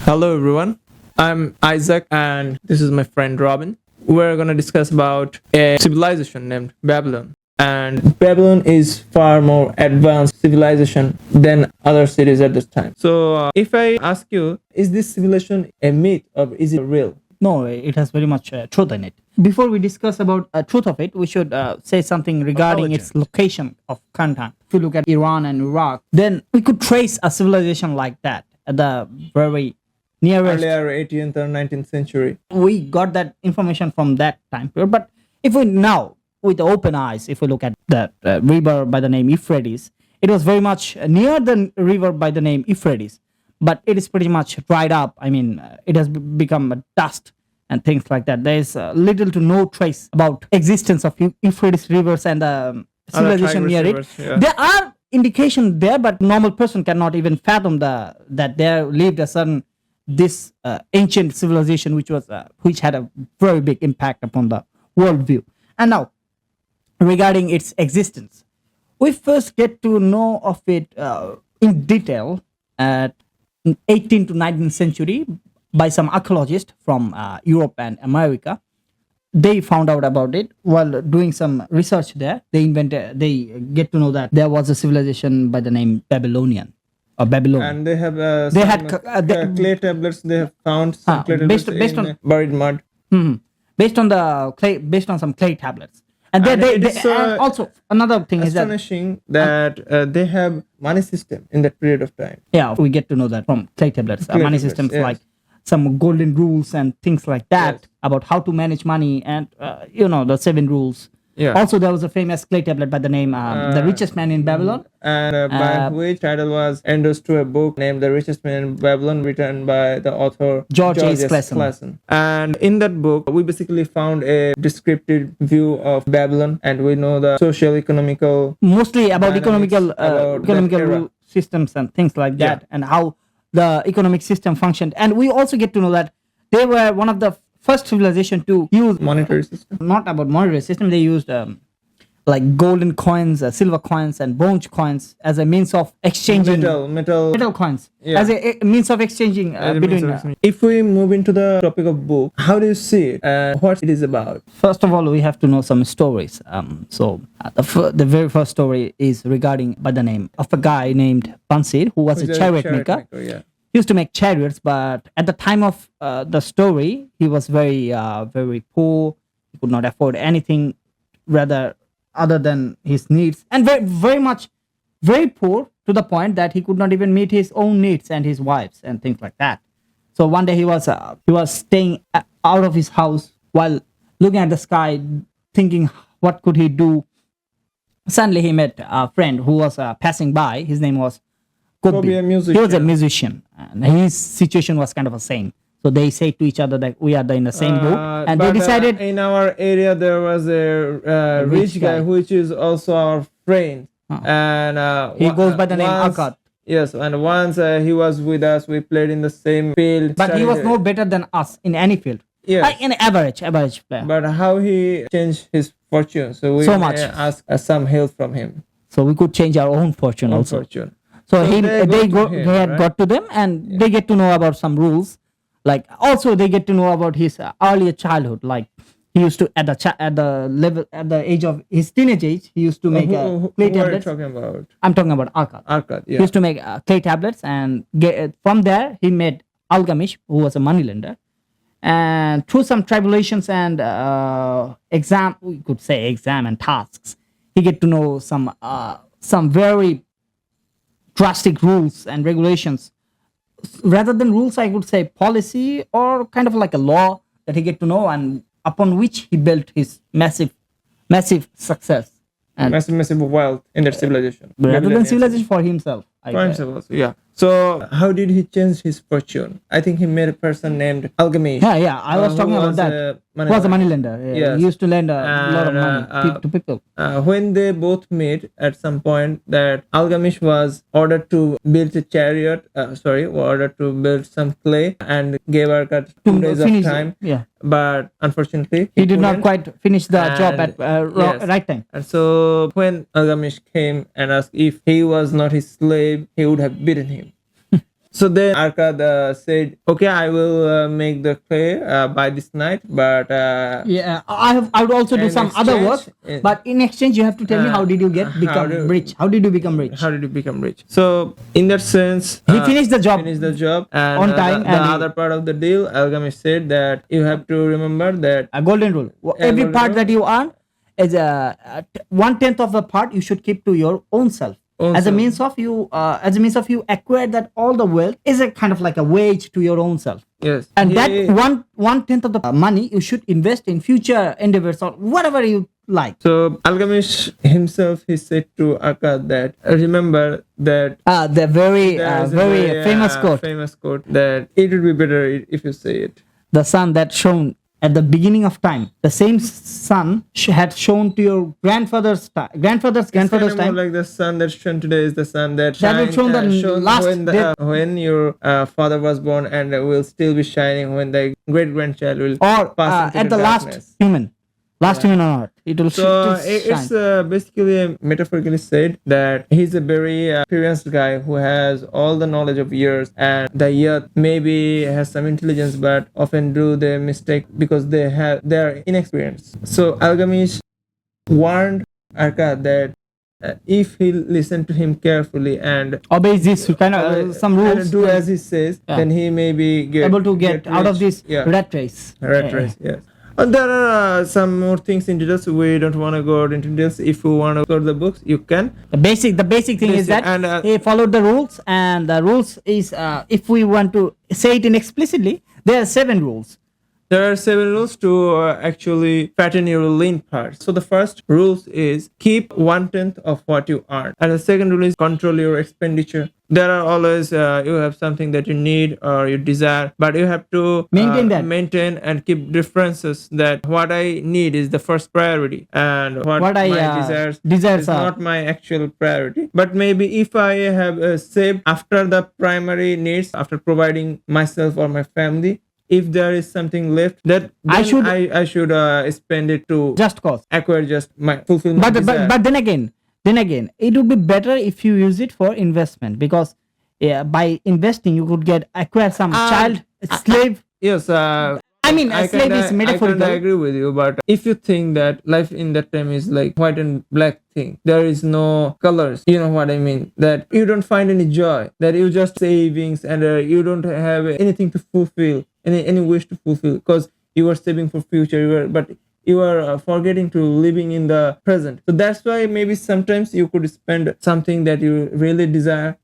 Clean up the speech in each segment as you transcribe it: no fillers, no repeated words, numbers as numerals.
Hello everyone. I'm Isaac and this is my friend Robin. We're going to discuss about a civilization named Babylon. And Babylon is far more advanced civilization than other cities at this time. So if I ask you, is this civilization a myth or is it real? No, it has very much truth in it. Before we discuss about truth of it, we should say something regarding its location of content. If you look at Iran and Iraq, then we could trace a civilization like that at the very nearest. Earlier 18th or 19th century. We got that information from that time period. But if we now, with open eyes, if we look at the river by the name Euphrates, it was very much near the river by the name Euphrates. But it is pretty much dried up. I mean, it has become a dust and things like that. There is little to no trace about existence of Euphrates rivers and civilization near rivers, it. yeah. There are indications there, but normal person cannot even fathom that there lived a certain this ancient civilization which had a very big impact upon the worldview. And now, regarding its existence, we first get to know of it in detail at 18th to 19th century by some archaeologists from Europe and America. They found out about it while doing some research there. They get to know that there was a civilization by the name Babylonian or Babylon. And they have clay tablets. They have found some clay tablets based on buried mud. based on some clay tablets. And and also another thing is that astonishing that they have money system in that period of time. we get to know that from clay tablets, money tablets, systems yes. like some golden rules and things like that Yes. about how to manage money and the 7 rules. Yeah. Also, there was a famous clay tablet by the name The Richest Man in Babylon. And by which title was endorsed to a book named The Richest Man in Babylon, written by the author George S. S. Clason. And in that book, we basically found a descriptive view of Babylon, and we know the socio-economical Mostly about dynamics about that era. rule systems and things like that, Yeah. and how the economic system functioned. And we also get to know that they were one of the first civilization to use monetary system. not about monetary system. They used like golden coins, silver coins, and bronze coins as a means of exchanging Metal coins, Yeah. as a means of exchanging as a means between. of expression. If we move into the topic of book, how do you see it and what it is about? First of all, we have to know some stories. The very first story is regarding by the name of a guy named Bansir, who was Who's a chariot maker. Yeah. He used to make chariots, but at the time of the story, he was very poor. He could not afford anything rather other than his needs, and very poor, to the point that he could not even meet his own needs and his wife's and things like that. So one day he was staying out of his house while looking at the sky, thinking what could he do. Suddenly he met a friend who was passing by. His name was Kobe, a musician. He was a musician, and his situation was kind of the same. So they say to each other that we are in the same boat, and they decided. In our area there was a rich guy, which is also our friend, and He goes by the name Akkad. Yes, and once he was with us, we played in the same field. But he was no better than us in any field. Yes. An average player. But how he changed his fortune? So we So much. asked some help from him. So we could change our own fortune also. Fortune. So So they had right? got to them, and they get to know about some rules. Like also they get to know about his earlier childhood. Like he used to at the age of his teenage age, he used to make clay who are you tablets. talking about? I'm talking about Akkad. Arkad, He yeah. used to make clay tablets, and from there he met Algamish, who was a moneylender. And through some tribulations and exam and tasks, he get to know some very drastic rules and regulations. Rather than rules, I would say policy, or kind of like a law that he get to know, and upon which he built his massive success. And Massive wealth in their civilization. rather than Babylonian civilization for himself. I For guess. himself also, yeah. So how did he change his fortune? I think he met a person named Algamish. Yeah, I was who talking about was that. a He was a moneylender. Yeah. Yes. He used to lend a lot of And, money to people. When they both met at some point, that Algamish was ordered to build a chariot, ordered to build some clay, and gave Arkad 2 days of finish it. time. Yeah. But unfortunately, He did not couldn't. quite finish the job And- at yes. right time. And so when Algamish came and asked if he was not his slave, he would have beaten him. So then Arkad said, "Okay, I will make the clay by this night, but Yeah, I would also do in some other work, exchange, but in exchange, you have to tell me how did you how become do- rich? How did you become rich? how did you become rich?" So in that sense, He finished the job finished the job, and on time, the and other part of the deal, Alchemist said that you have to remember that a golden rule. Every golden part rule. that you earn is a 1/10 of the part you should keep to your own self. Own As a self. means of you, acquire that all the wealth is a kind of like a wage to your own self. Yes, And he- that 1/10 of the money you should invest in future endeavors or whatever you like. So Alchemist himself, he said to Arkad that remember that The very there is a very famous quote. famous quote that it would be better if you say it. The sun that shone at the beginning of time, the same sun had shown to your grandfather's It's kind of more time. like the sun that shone today is the sun that That will shines, show the shone last when, day. when your father was born, and will still be shining when the great grandchild will Or pass into at the darkness. last human on earth, it will So shine. it's basically metaphorically said that he's a very experienced guy who has all the knowledge of years, and the youth maybe has some intelligence, but often do the mistake because they are inexperienced. So Alchemist warned Arkad that if he listened to him carefully and Obeys this kind of some and rules, do as he says, Yeah. then he may be able to get out of rich. this Yeah. rat race. Rat race, yes. And there are some more things in details. We don't want to go out into details. If you want to explore the books, you can. The basic thing is Basic, that and, he followed the rules, and the rules is if we want to say it in explicitly, there are 7 rules. There are 7 rules to actually fatten your lean parts. So the first rule is keep 1/10 of what you earn, and the second rule is control your expenditure. There are always you have something that you need or you desire, but you have to maintain and keep differences. That what I need is the first priority, and what I my desires is not my actual priority. But maybe if I have saved after the primary needs, after providing myself or my family, if there is something left, that I should spend it to just cause. acquire just my fulfillment. But then again, it would be better if you use it for investment, because by investing you could acquire some child slave. Yes. I mean, a slave is metaphorical. I agree with you, but if you think that life in that time is like white and black thing, there is no colors, you know what I mean, that you don't find any joy, that you just savings, and you don't have anything to fulfill, any wish to fulfill, because you are saving for future, but you are forgetting to living in the present. So that's why maybe sometimes you could spend something that you really desire.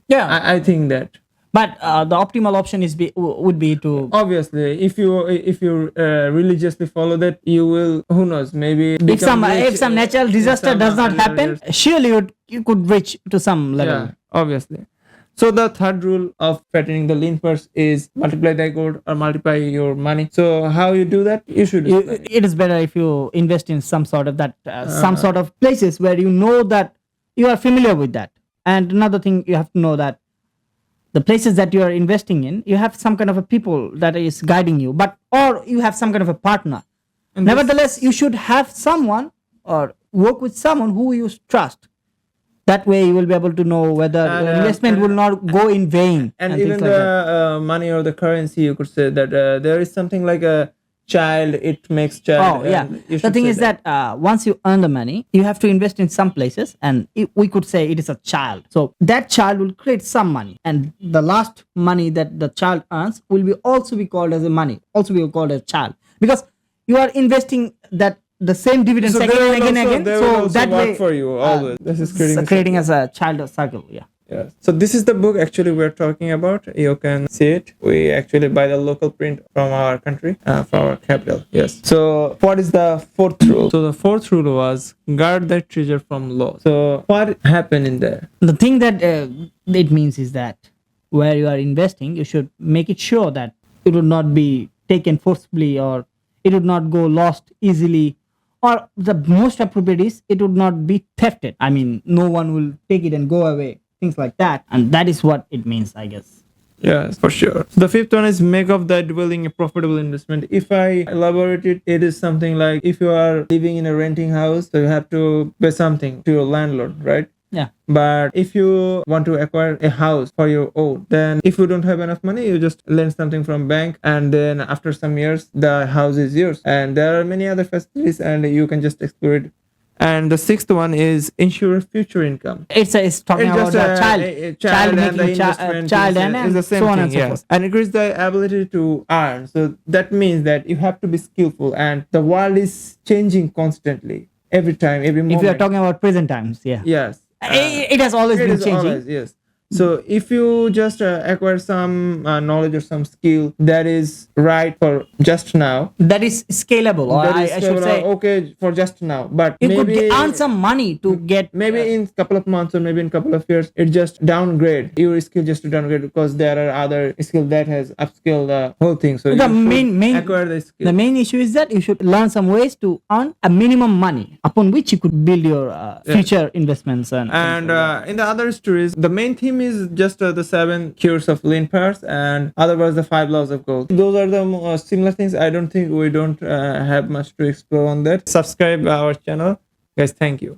Yeah, I think that. But the optimal option would be to, obviously, if you religiously follow that, you will, who knows, maybe if some natural disaster does not happen, surely you could reach to some level. Yeah, obviously. So the third rule of fattening the lean purse is multiply thy gold or multiply your money. So how you do that? You should. It is better if you invest in some sort of some sort of places where you know that you are familiar with that. And another thing, you have to know that the places that you are investing in, you have some kind of a people that is guiding you, or you have some kind of a partner. And nevertheless, you should have someone or work with someone who you trust. That way you will be able to know whether your investment will not go in vain. And even the money or the currency, you could say that there is something like a child, it makes child. Oh, yeah. The thing is that once you earn the money, you have to invest in some places, and we could say it is a child. So that child will create some money, and the last money that the child earns will also be called as a money, also be called as child, because you are investing the same dividends again and again. So that way for you always. This is creating as a child circle. Yeah. Yes. So this is the book actually we're talking about. You can see it. We actually buy the local print from our country, from our capital. Yes. So what is the fourth rule? So the fourth rule was guard thy treasure from loss. So what happened in there? The thing that it means is that where you are investing, you should make it sure that it would not be taken forcibly, or it would not go lost easily, or the most appropriate is it would not be thefted. I mean, no one will take it and go away. Things like that, and that is what it means, I guess. Yes, for sure. The fifth one is make of thy dwelling a profitable investment. If I elaborate it, it is something like if you are living in a renting house, so you have to pay something to your landlord, right? Yeah. But if you want to acquire a house for your own, then if you don't have enough money, you just lend something from bank, and then after some years the house is yours. And there are many other facilities, and you can just explore it. And the sixth one is ensure future income. It's talking It's about just the child and the making investment child is the same so on thing, and so yes. forth. And increase the ability to earn. So that means that you have to be skillful, and the world is changing constantly, every time, every moment. If you are talking about present times, yeah. Yes. It has always It been is changing. always, yes. So if you just acquire some knowledge or some skill that is right for just now, That is scalable, or that I is should stable, say, okay for just now, but you could maybe earn some money to get maybe in couple of months or maybe in couple of years it just downgrade your skill, just to downgrade, because there are other skill that has upscale the whole thing. So the you should main acquire the skill. the main issue is that you should learn some ways to earn a minimum money upon which you could build your future investments and And in the other stories, the main theme is just the 7 cures of lean parts, and otherwise the 5 laws of gold. Those are the similar things. I don't think we don't have much to explore on that. Subscribe our channel, guys. Thank you.